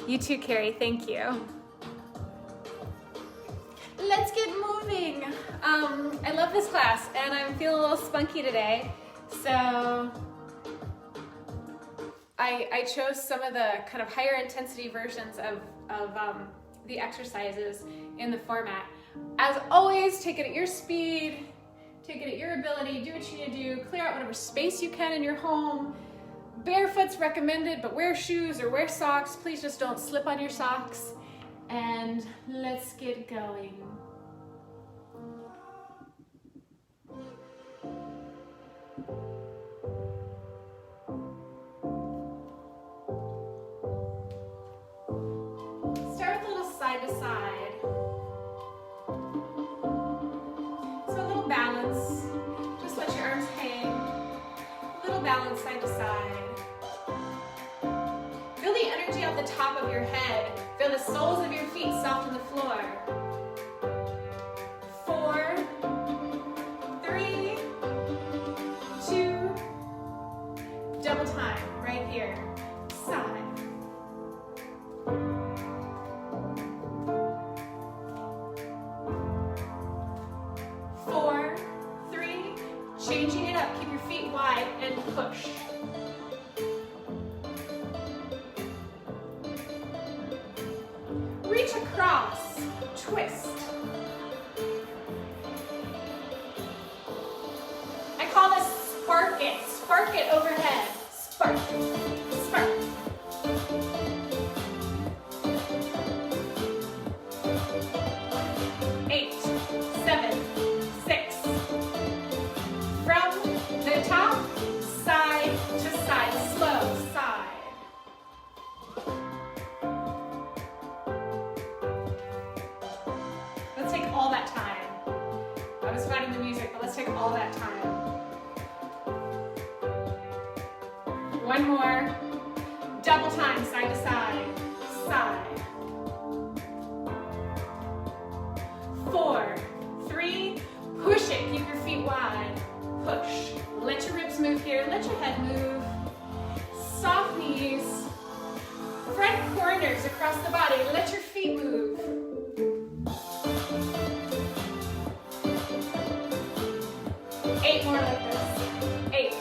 You too, Carrie, thank you. Let's get moving. I love this class and I'm feeling a little spunky today. So I chose some of the kind of higher intensity versions of the exercises in the format. As always, take it at your speed, take it at your ability, do what you need to do, clear out whatever space you can in your home. Barefoot's recommended, but wear shoes or wear socks. Please just don't slip on your socks. And let's get going. Start with a little side to side. So a little balance. Just let your arms hang. A little balance side to side. Feel the energy off the top of your head. Feel the soles of your feet soften the floor. 4, 3, 2, double time, right here. Side. 4, 3, changing it up. Keep your feet wide and push. Reach across, twist. I call this spark it overhead. Spark, spark. Eight, 7, 6. From the top, side to side, slow, side. Let's take all that time. I was finding the music, but let's take all that time. One more. Double time, side to side. Side. 4, 3, push it. Keep your feet wide. Push. Let your ribs move here. Let your head move. Soft knees. Front corners across the body. Let your feet move. 8 more like this. 8.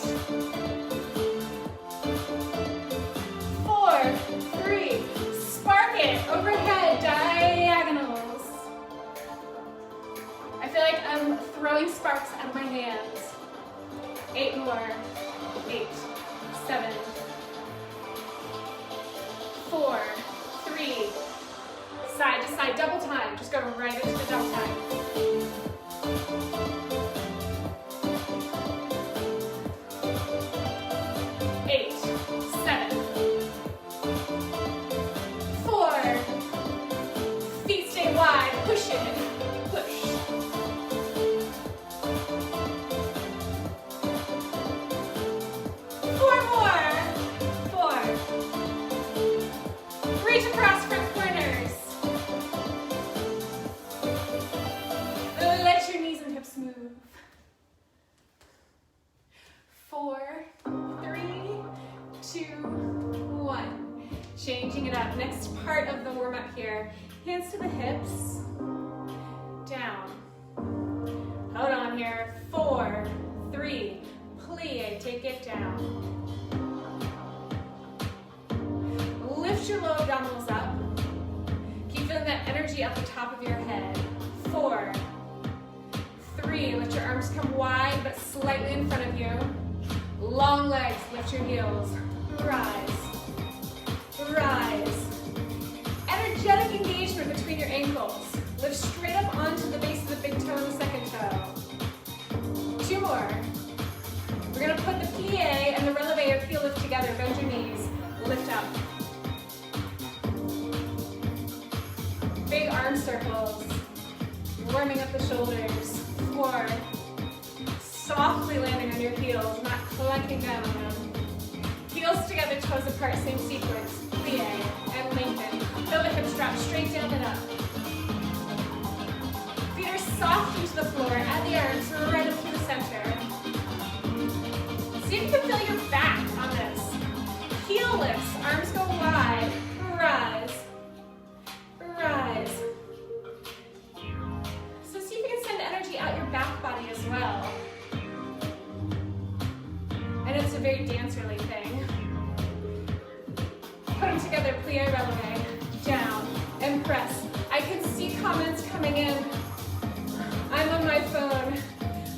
4, 3, spark it, overhead, diagonals. I feel like I'm throwing sparks out of my hands. 8 more. 8, 7, 4, 3, side to side, double time. Just go right into the double time. 8, 7, 4, feet stay wide, push it, push. 4 more, 4. Reach across front corners. Let your knees and hips move. 4, 3, 2, 1. Changing it up. Next part of the warm up here. Hands to the hips. Down. Hold on here. 4, 3, plie. Take it down. Lift your low abdominals up. Keep feeling that energy at the top of your head. 4, 3, let your arms come wide but slightly in front of you. Long legs, lift your heels. Rise. Rise. Energetic engagement between your ankles. Lift straight up onto the base of the big toe and the second toe. 2 more. We're going to put the plie and the releve or heel lift together. Bend your knees. Lift up. Big arm circles. Warming up the shoulders. 4. Softly landing on your heels, not clunking down on them. Heels together, toes apart, same sequence. Plie and lengthen. Feel the hips drop straight down and up. Feet are soft into the floor. Add the arms right up through the center. See if you can feel your back on this. Heel lifts, arms go wide. Rise. Put them together, plie, releve, down, and press. I can see comments coming in. I'm on my phone.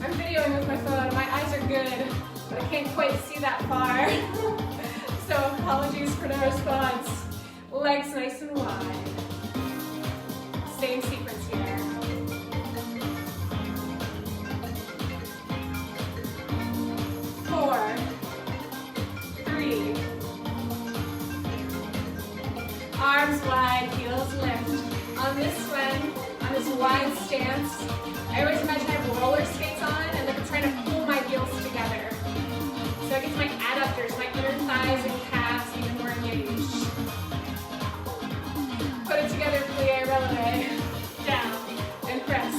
I'm videoing with my phone. My eyes are good, but I can't quite see that far. So apologies for the response. Legs nice and wide. Same sequence here. 4, 3. Arms wide, heels lift. On this one, on this wide stance, I always imagine I have roller skates on and then I'm trying to pull my heels together. So it gets my adductors, my inner thighs and calves even more engaged. Put it together, plie, releve, down, and press.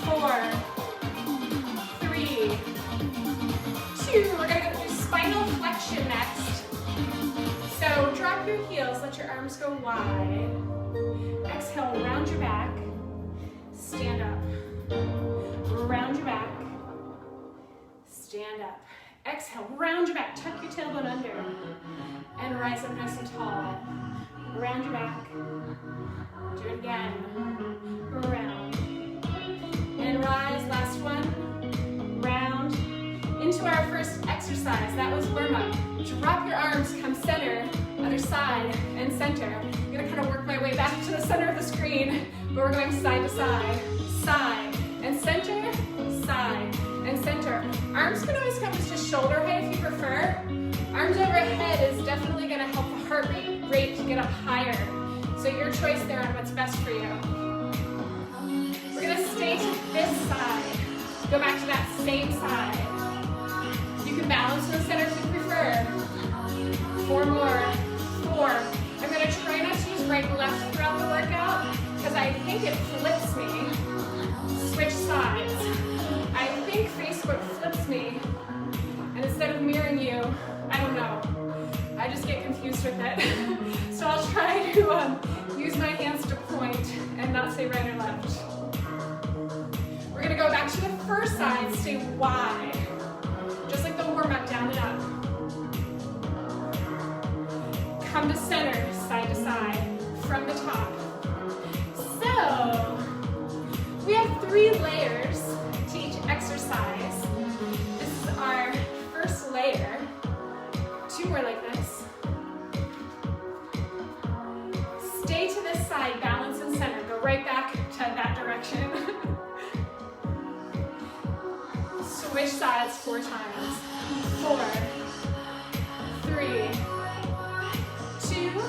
4, 3, 2. We're gonna go do spinal flexion next. So drop your heels, let your arms go wide. Exhale, round your back. Stand up. Round your back. Stand up. Exhale, round your back. Tuck your tailbone under. And rise up nice and tall. Round your back. Do it again. Round. And rise, last one. Round. Into our first exercise. That was warm up. Drop your arms, come center, other side, and center. I'm gonna kind of work my way back to the center of the screen, but we're going side to side, side, and center, side, and center. Arms can always come to shoulder height if you prefer. Arms overhead is definitely gonna help the heart rate to get up higher. So your choice there on what's best for you. We're gonna stay to this side. Go back to that same side. You can balance in the center if you prefer. 4 more. 4. I'm going to try not to use right and left throughout the workout because I think it flips me. Switch sides. I think Facebook flips me. And instead of mirroring you, I don't know. I just get confused with it. So I'll try to use my hands to point and not say right or left. We're going to go back to the first side. Stay wide. Just like the warm-up, down and up. Come to center, side to side, from the top. So, we have 3 layers to each exercise. This is our first layer. 2 more like this. Stay to this side, balance in center. Go right back to that direction. Switch sides 4 times. 4, 3, 2.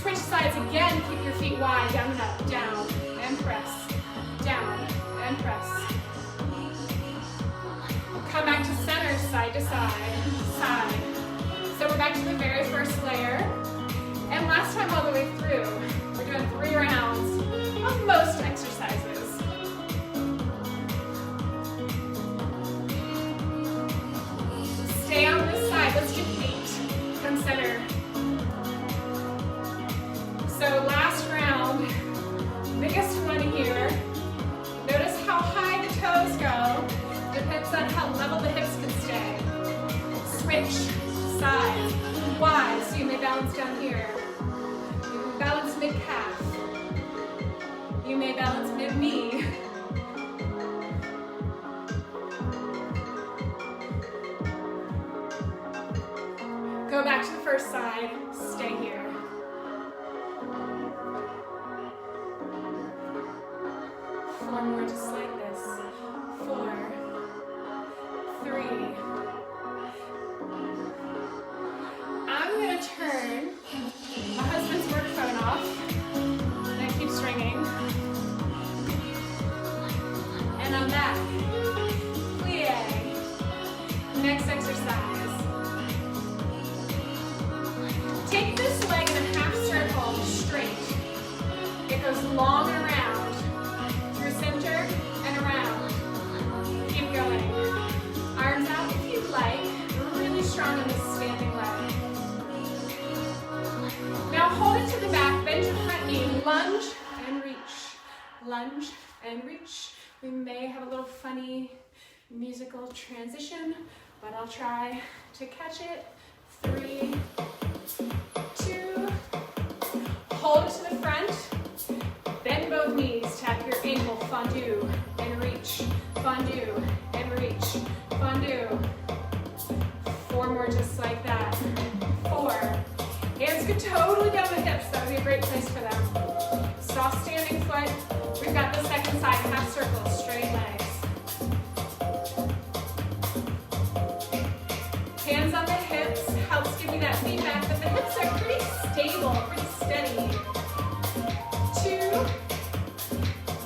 Switch sides again. Keep your feet wide. Down and up. Down and press. Down and press. Come back to center. Side to side. Side. So we're back to the very first layer. And last time all the way through, we're doing 3 rounds of most exercises. Stay on this side. Let's do 8. Come center. So last round, biggest one here. Notice how high the toes go. Depends on how level the hips can stay. Switch sides. Wide, so you may balance down here. You may balance mid-calf. You may balance mid-knee. Go back to the first side, stay here. Four more just like this. 4, 3. I'm gonna turn my husband's work phone off, and it keeps ringing. And I'm back. Plie. Next exercise. Take this leg in a half circle straight. It goes long and around, through center and around. Keep going. Arms out if you'd like. Really strong in this standing leg. Now hold it to the back, bend your front knee, lunge and reach. Lunge and reach. We may have a little funny musical transition, but I'll try to catch it. 3, 2, hold it to the front, bend both knees, tap your ankle, fondue, and reach, fondue, and reach, fondue. 4 more just like that. 4, hands could totally down the hips, that would be a great place for them. Soft standing foot, we've got the second side, half circle, straight legs. Hands on the hips, helps give you that feedback that the hips are pretty stable, pretty steady. 2,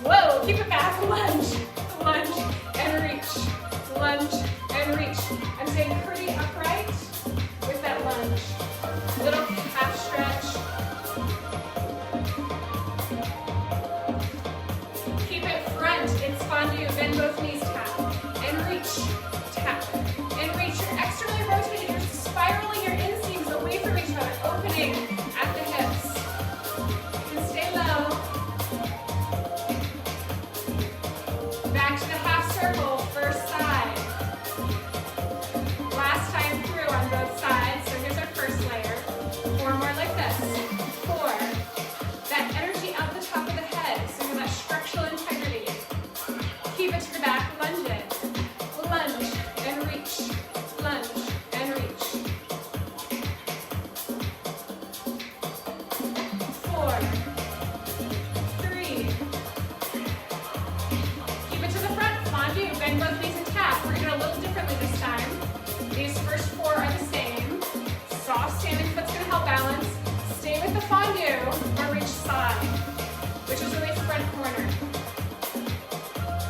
whoa, keep it back, lunge, lunge, and reach, lunge, and reach. I'm staying pretty upright with that lunge. Little calf stretch. Keep it front, it's fondue, bend both knees, tap, and reach, tap, and reach. You're externally rotating, you're spiraling your inseams away from each other, opening at the hips. You can stay low. Back to the half circle, first side. Last time through on both sides, so here's our first layer. 4 more like this. 4, that energy out the top of the head, so you have that structural integrity. Keep it to the back, lunge it. Lunge and reach, lunge and reach. 4, 3, keep it to the front, fondue, bend both knees and tap. We're gonna do it a little differently this time. These first 4 are the same. Soft standing foot's gonna help balance. Stay with the fondue or reach side, which is really front corner.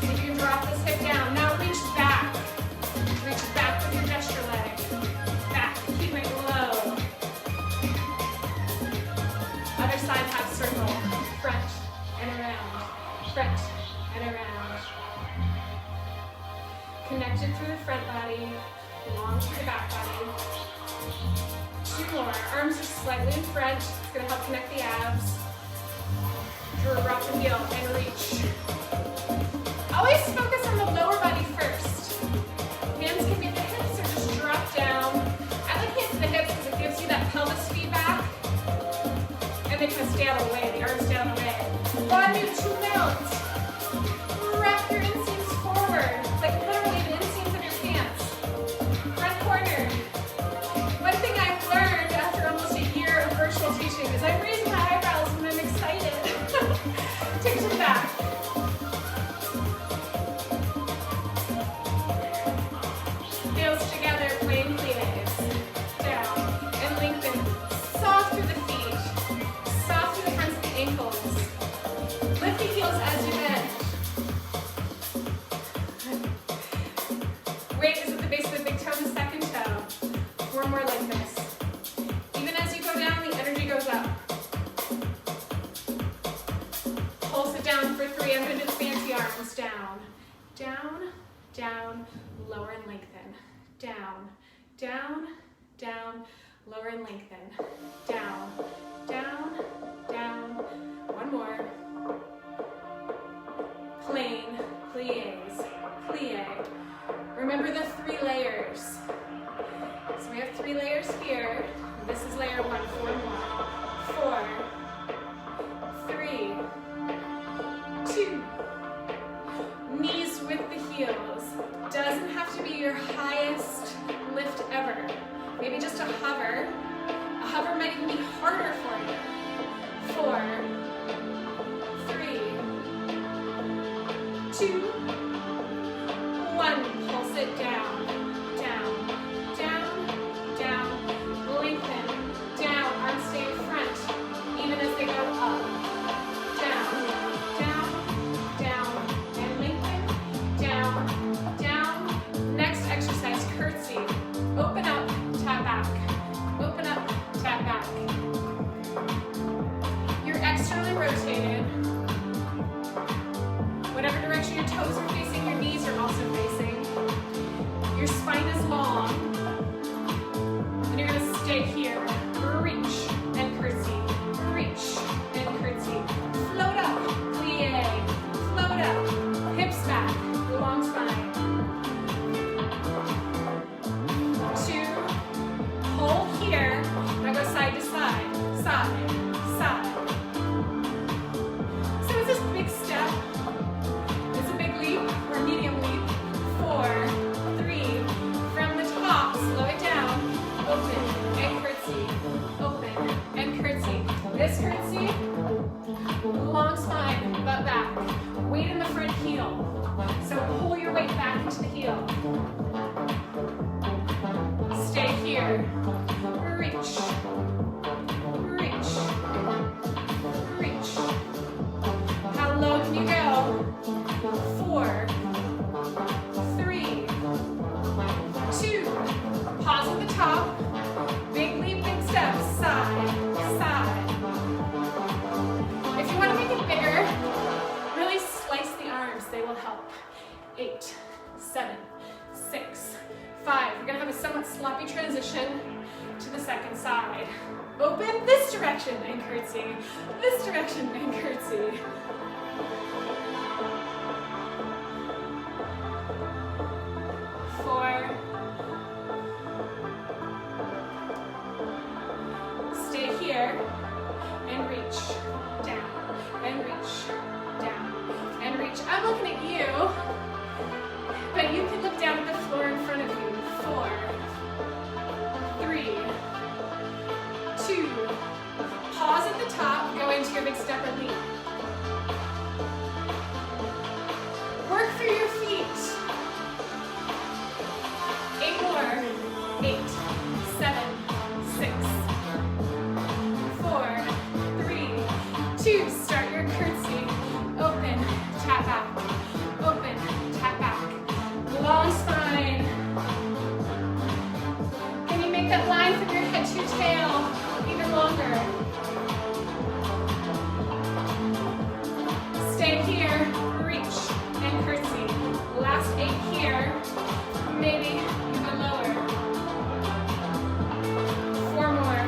See if you can drop this hip down. Now reach back. Reach back with your gesture leg. Back, keep it low. Other side half circle. Front and around. Front and around. Connected through the front body, long through the back body. 2 more. Arms are slightly in front. It's going to help connect the abs. Drop the heel and reach. Always focus on the lower body first. Hands can be at the hips or just drop down. I like hands at the hips because it gives you that pelvis feedback. And they kind of stay out of the way. The arms stay out of the way. 1, 2 mounts. Wrap your inseams forward. Like literally the inseams of your pants. Front corner. One thing I've learned after almost a year of virtual teaching is I raise my eyebrows when I'm excited. Take it to the back. Heels together, playing plies. Down and lengthen. Soft through the feet. Soft through the hands and the ankles. Lift the heels as you bend. Weight is at the base of the big toe and the second toe. 4 more like this. Even as you go down, the energy goes up. Pulse it down for 3. I'm going to do the fancy arms. Down, down, down, lower and lengthen. Down, down, down, lower and lengthen. Down, down, down. 1 more. Plain, plies, plie. Remember the 3 layers. So we have 3 layers here. This is layer 1, 4 more. 4, 3, 2. Knees with the heels. Doesn't have to be your highest lift ever. Maybe just a hover. A hover might even be harder for you. 4, 3, 2, 1. Pulse it down, down, down, down. Lengthen, down. Arms stay in front, even as they go up. Down, down, down, and lengthen, down, down. Next exercise, curtsy. Open up, tap back. Open up, tap back. You're externally rotated. Whatever direction your toes are facing, your knees are also facing. Your spine is long. And you're going to stay here. Reach and curtsy. Reach and curtsy. Float up, plie. Float up. Hips back. Long spine. here. Reach. Reach. Reach. How low can you go? 4, 3, 2. Pause at the top. Big leap, big step. Side, side. If you want to make it bigger, really slice the arms. They will help. 8, 7, 6, 5. We're going to have a somewhat sloppy transition to the second side. Open this direction and curtsy. This direction and curtsy. Stay here and reach down and reach down and reach. I'm looking at you, but you can look down at the floor in front of you. 4, 3, 2. Pause at the top, go into your big step or leap. Work through your feet. 8 more. 8, 7, 6, 4, 3, 2. Start your curtsy. Open, tap back. Open, tap back. Long spine. Can you make that line from your head to your tail even longer? Stay here, reach, and curtsy. Last 8 here, maybe even lower. 4 more.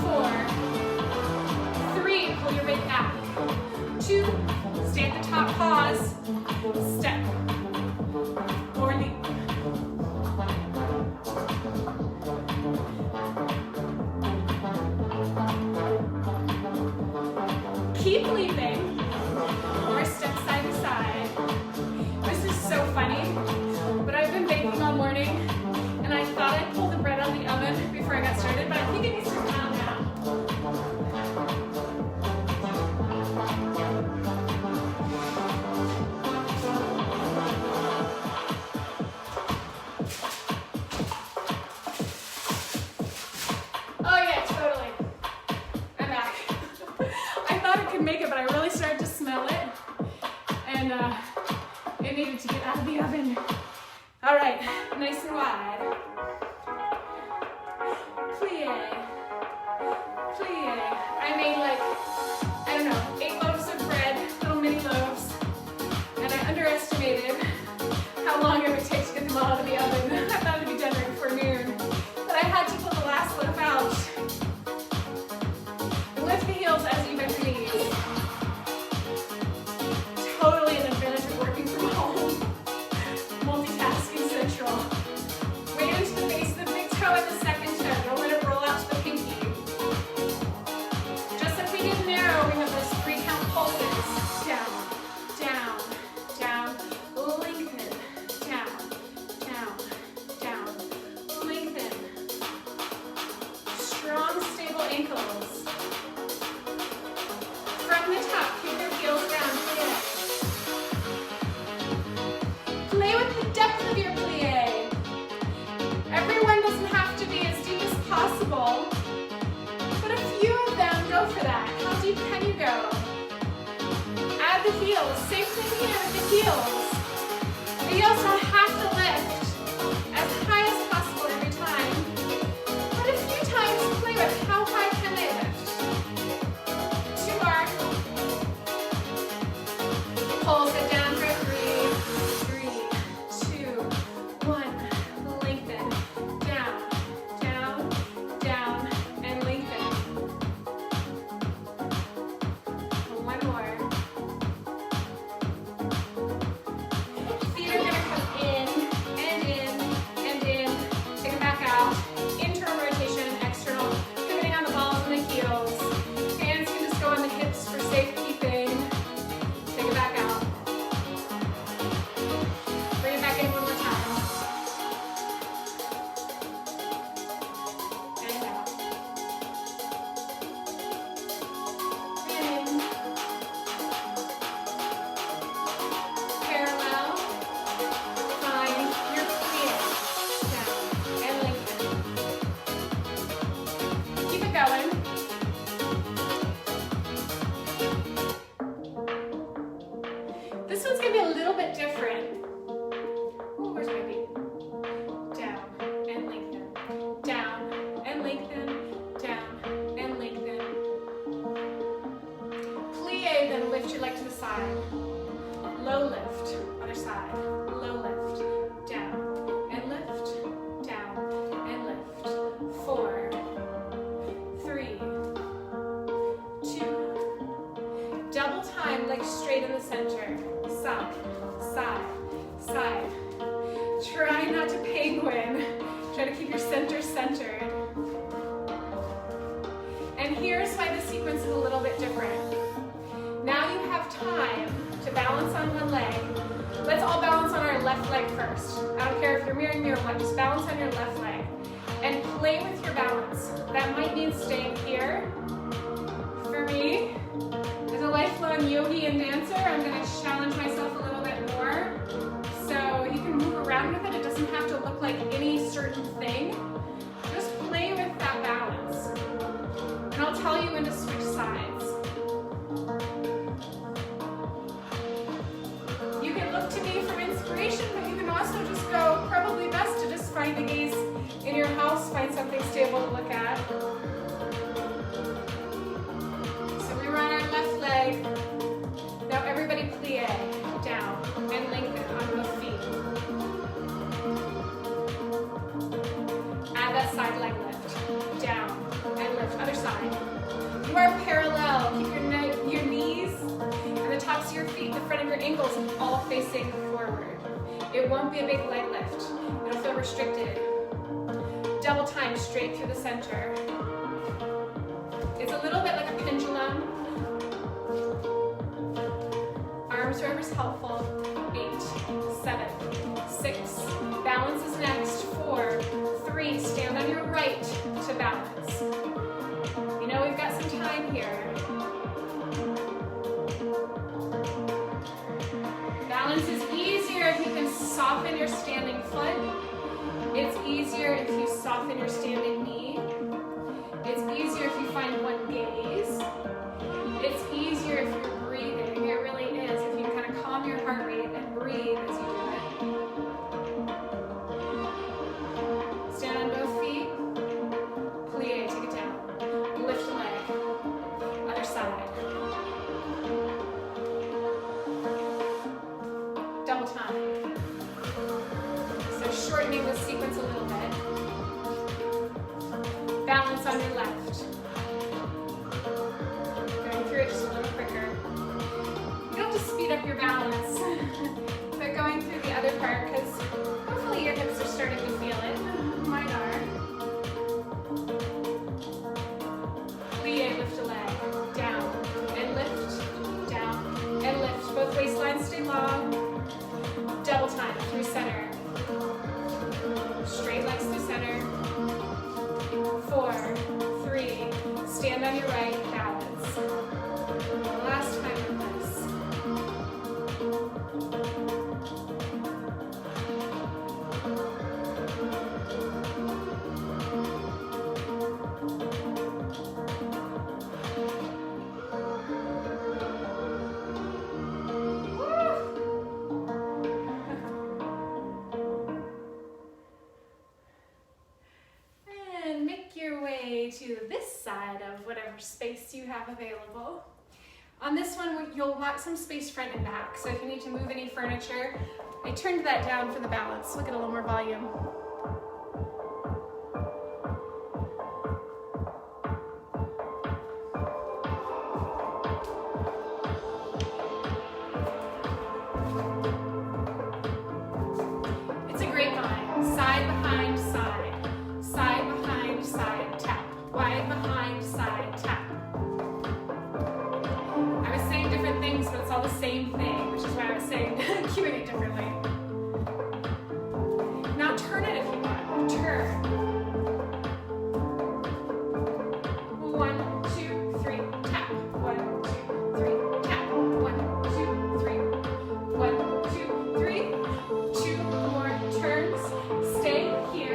4, 3, pull your weight back. 2, stay at the top, pause, step, or leap. Keep leaping, or step side to side. This is so funny, but I've been baking all morning, and I thought I'd pull the bread out of the oven before I got started, but I think it needs to come out now. Oh yeah, totally. I'm back. I thought I could make it, but I really started to smell it, and it needed to get out of the oven. All right, nice and wide. Plie, plie. I made like, I don't know, 8 loaves of bread, little mini loaves, and I underestimated how long it would take to get them all out of the oven. I thought it'd be done right before noon, but I had to pull the last loaf out. Lift the heels as you bend your knees. Totally an advantage of working from home. Multitasking central. Weight into the base of the big toe and the second toe. Don't let it roll out to the pinky. Just like we did narrow, we have those 3 count pulses. Down, down, down, lengthen, down, down, down, lengthen. Strong, stable ankles. From the top, keep your heels down. Play with the depth of your plie. Everyone doesn't have to be as deep as possible, but a few of them go for that. How deep can you go? Add the heels. Same thing here with the heels. But you also have to lift as high as possible every time. But a few times play with how high can I lift. 2 more. Pulse it down for 3, 2, 1. Lengthen. Down, down, down, and lengthen. 1 more. Feet are going to come in side. Low lift, other side. Low lift, down and lift, down and lift. 4, 3, 2. Double time, legs straight in the center. Side, side, side. Try not to penguin. Try to keep your center centered. And here's why the sequence is a little bit different. Now you have time to balance on one leg. Let's all balance on our left leg first. I don't care if you're mirroring me or what, just balance on your left leg. And play with your balance. That might mean staying here. For me, as a lifelong yogi and dancer, I'm gonna challenge myself a little bit more. So you can move around with it. It doesn't have to look like any certain thing. Just play with that balance. And I'll tell you when to switch sides. You can look to me for inspiration, but you can also just go, probably best to just find a gaze in your house, find something stable to look at. So we were on our left leg. Now everybody plie, down, and lengthen on both feet. Add that side leg lift, down, and lift, other side. You are parallel. Keep your knees and the tops of your feet, the front of your ankles, all facing forward. It won't be a big leg lift. It'll feel restricted. Double time straight through the center. It's a little bit like a pendulum. Arms wherever's helpful. 8, 7, 6. Balance is next. 4, 3. Stand on your right to balance. You know we've got some time here. Balance is easier if you can soften your standing foot. It's easier if you soften your standing knee. It's easier if you find one gaze. It's easier if you're breathing. It really is. If you kind of calm your heart rate and breathe as you do it. Stand on both feet. Plie, take it down. Lift the leg. Other side. Double time. So shortening the sequence a little bit. Balance on your left. Going through it just a little quicker. You don't have to speed up your balance, but going through the other part, because hopefully your hips are starting to feel it. Mine are. Plie, lift a leg. Down and lift. Down and lift. Both waistlines stay long. Double time through center. Straight legs through center. 4, 3. Stand on your right, balance. Last time with this. To this side of whatever space you have available. On this one, you'll want some space front and back. So if you need to move any furniture, I turned that down for the balance. Look at a little more volume. It's a grapevine. Side behind side. Side behind side. Tap. Wide behind, side, tap. I was saying different things, but it's all the same thing, which is why I was saying cueing it differently. Now turn it if you want. Turn. 1, 2, 3, tap. 1, 2, 3, tap. 1, 2, 3. 1, 2, 3. 2 more turns. Stay here.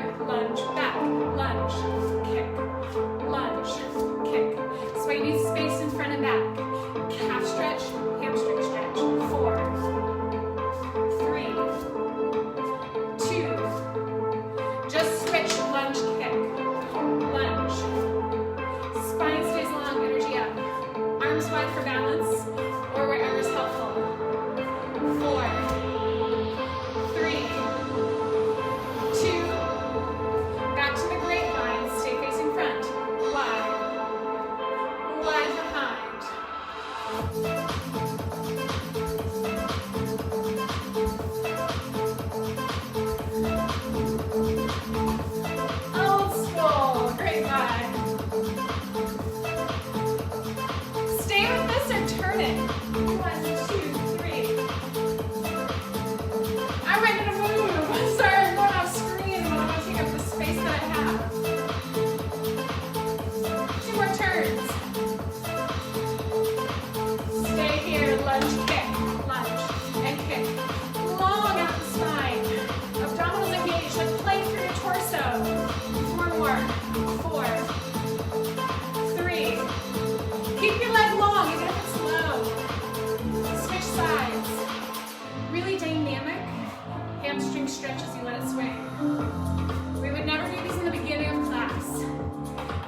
stretch as you let it swing. We would never do these in the beginning of class.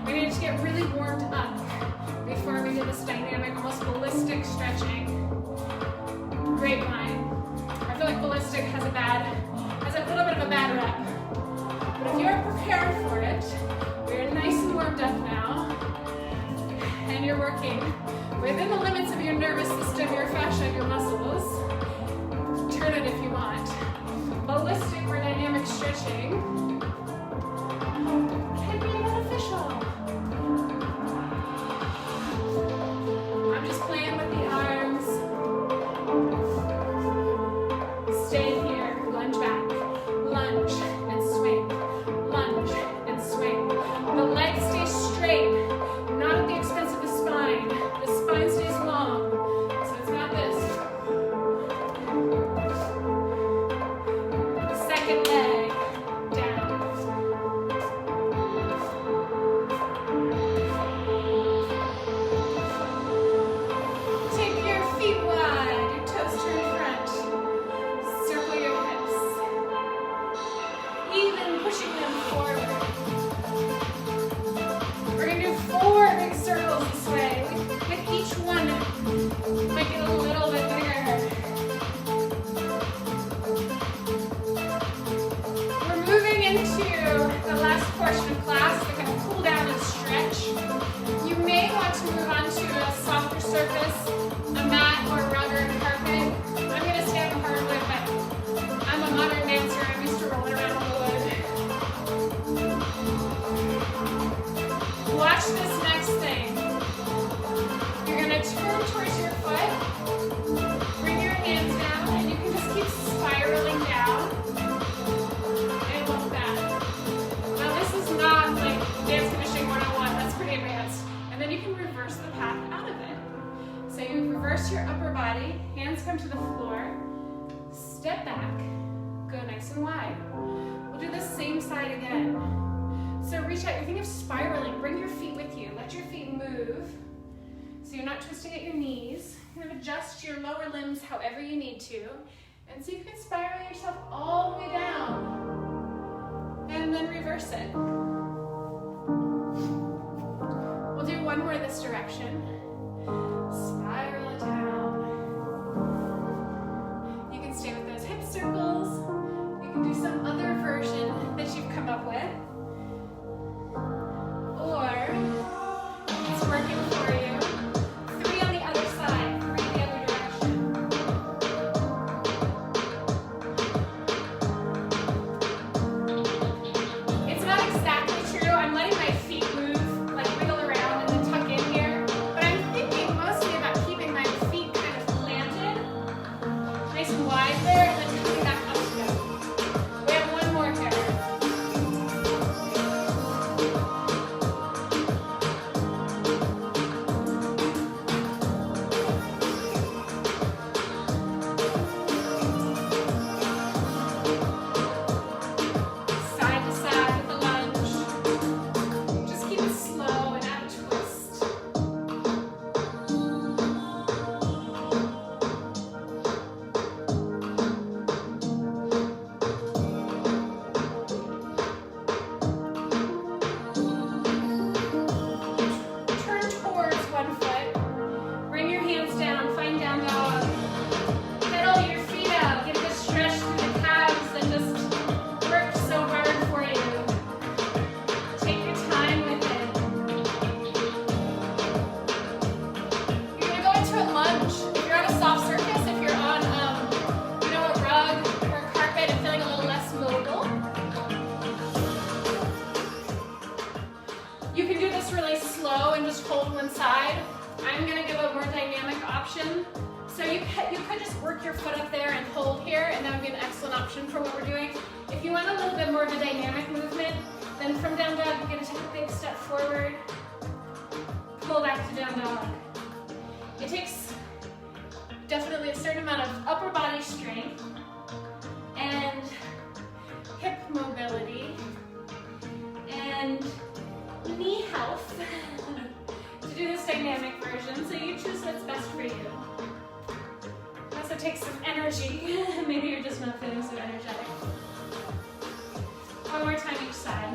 We needed to get really warmed up before we did this dynamic, almost ballistic stretching. Grapevine. I feel like ballistic has a little bit of a bad rep. But if you're prepared for it, you're nice and warmed up now, and you're working within the limits of your nervous system, your fascia, your muscles. Turn it if you want. Ballistic or dynamic stretching can be beneficial. I'm just playing with the arms. Stay here, lunge back, lunge and swing, lunge and swing. The legs stay straight, not at the expense of the spine. The spine stays long, so it's not this. Second leg, down. Take your feet wide, your toes turn front. Circle your hips. Even pushing them forward. We're going to do 4 big circles this way. With each one, might get a little bit bigger. We're moving into the last portion of class, the kind of cool down and stretch. You may want to move on to a softer surface, a mat or rug or carpet. I'm going to stay on the hardwood, but I'm a modern dancer. I'm used to rolling around on the wood. Watch this next thing. You're going to turn towards your foot, bring your hands down, and you can just keep spiraling down. And like that. Now this is not like dance conditioning 101, that's pretty advanced. And then you can reverse the path out of it. So you reverse your upper body, hands come to the floor, step back, go nice and wide. We'll do the same side again. So reach out, you're thinking of spiraling, bring your feet with you, let your feet move. So you're not twisting at your knees. Kind of adjust your lower limbs however you need to. And see if you can spiral yourself all the way down. And then reverse it. We'll do one more this direction. Spiral it down. You can stay with those hip circles. You can do some other version that you've come up with. Or it's working for you. 3 on the other side, 3 the other direction. It's not exactly true. I'm letting my feet move, like wiggle around and then tuck in here. But I'm thinking mostly about keeping my feet kind of planted, nice and wide there, and then coming back up to them. We have one more here. Side to side with the lunge. Just keep it slow and add a twist. Turn towards one foot. Bring your hands down, find down dog. Pedal your feet out, get a good stretch through the calves that just worked so hard for you. Take your time with it. You're going to go into a lunge. If you're on a soft surface, if you're on a rug or a carpet and feeling a little less mobile, you can do this really slow and just hold one side. I'm going to give a more dynamic option. So you could just work your foot up there and hold here, and that would be an excellent option for what we're doing. If you want a little bit more of a dynamic movement, then from down dog, you're going to take a big step forward, pull back to down dog. It takes definitely a certain amount of upper body strength and hip mobility and knee health to do this dynamic version, so you choose what's best for you. It also takes some energy. Maybe you're just not feeling so energetic. One more time each side.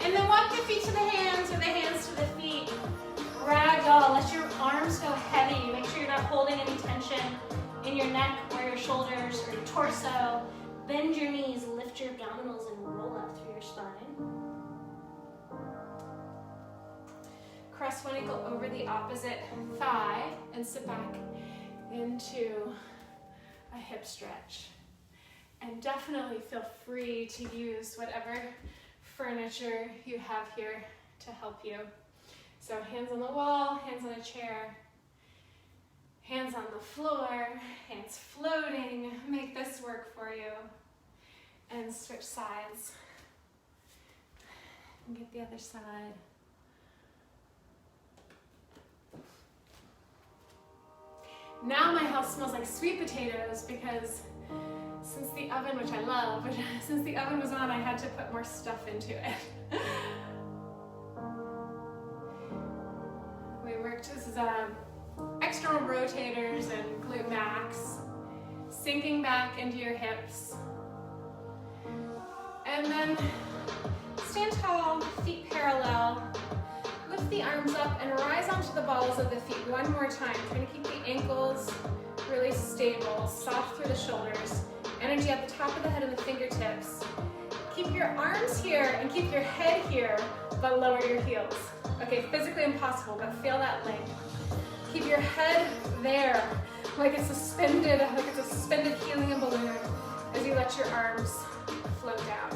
And then walk the feet to the hands or the hands to the feet. Ragdoll, let your arms go heavy. Make sure you're not holding any tension in your neck or your shoulders or your torso. Bend your knees, lift your abdominals, and roll up through your spine. Cross one ankle over the opposite thigh and sit back into a hip stretch. And definitely feel free to use whatever furniture you have here to help you. So hands on the wall, hands on a chair, hands on the floor, hands floating. Make this work for you. And switch sides. And get the other side. Now my house smells like sweet potatoes because since the oven, which I love, but since the oven was on, I had to put more stuff into it. We worked, this is external rotators and glute max, sinking back into your hips. And then stand tall, feet parallel. Lift the arms up and rise onto the balls of the feet one more time. Trying to keep the ankles really stable, soft through the shoulders. Energy at the top of the head and the fingertips. Keep your arms here and keep your head here, but lower your heels. Okay, physically impossible, but feel that length. Keep your head there, like it's suspended helium balloon as you let your arms float down.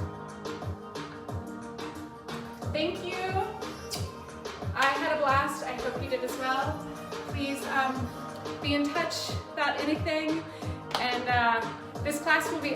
Thank you. I had a blast. I hope you did as well. Please be in touch about anything. And this class will be